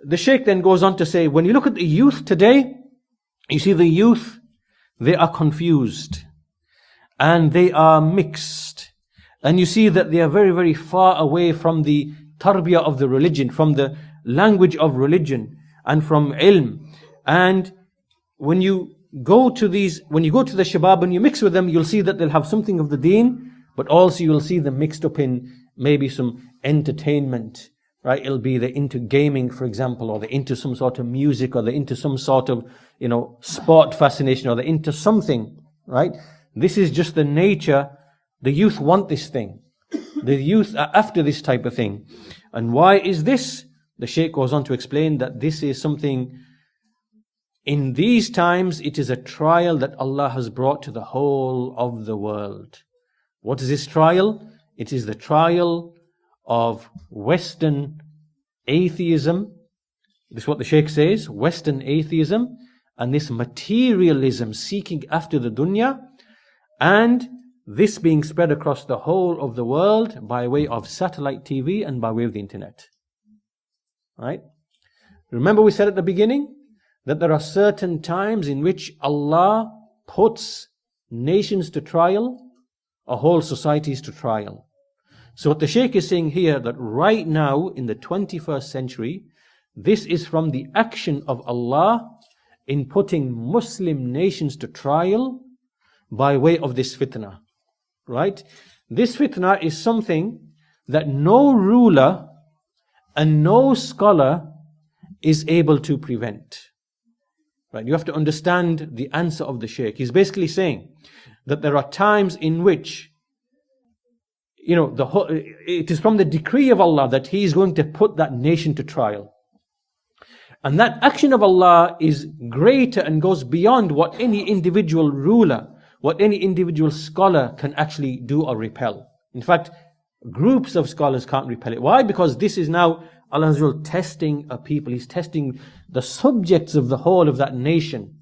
the Shaykh then goes on to say, when you look at the youth today, you see the youth, they are confused and they are mixed. And you see that they are very, very far away from the tarbiyah of the religion, from the language of religion and from ilm. And when you go to the shabab and you mix with them, you'll see that they'll have something of the deen, but also you'll see them mixed up in maybe some entertainment, right? It'll be they're into gaming, for example, or they're into some sort of music, or they're into some sort of, sport fascination, or they're into something, right? This is just the nature. The youth want this thing. The youth are after this type of thing. And why is this? The Shaykh goes on to explain that this is something, in these times, it is a trial that Allah has brought to the whole of the world. What is this trial? It is the trial of Western atheism. This is what the Shaykh says, Western atheism, and this materialism, seeking after the dunya, and this being spread across the whole of the world by way of satellite TV and by way of the internet. Right? Remember we said at the beginning that there are certain times in which Allah puts nations to trial, or whole societies to trial. So what the Shaykh is saying here, that right now in the 21st century, this is from the action of Allah in putting Muslim nations to trial by way of this fitna. Right? This fitna is something that no ruler and no scholar is able to prevent. Right? You have to understand the answer of the Shaykh. He's basically saying that there are times in which, it is from the decree of Allah that He is going to put that nation to trial. And that action of Allah is greater and goes beyond what any individual ruler, what any individual scholar can actually do or repel. In fact, groups of scholars can't repel it. Why? Because this is now Allah testing a people. He's testing the subjects of the whole of that nation.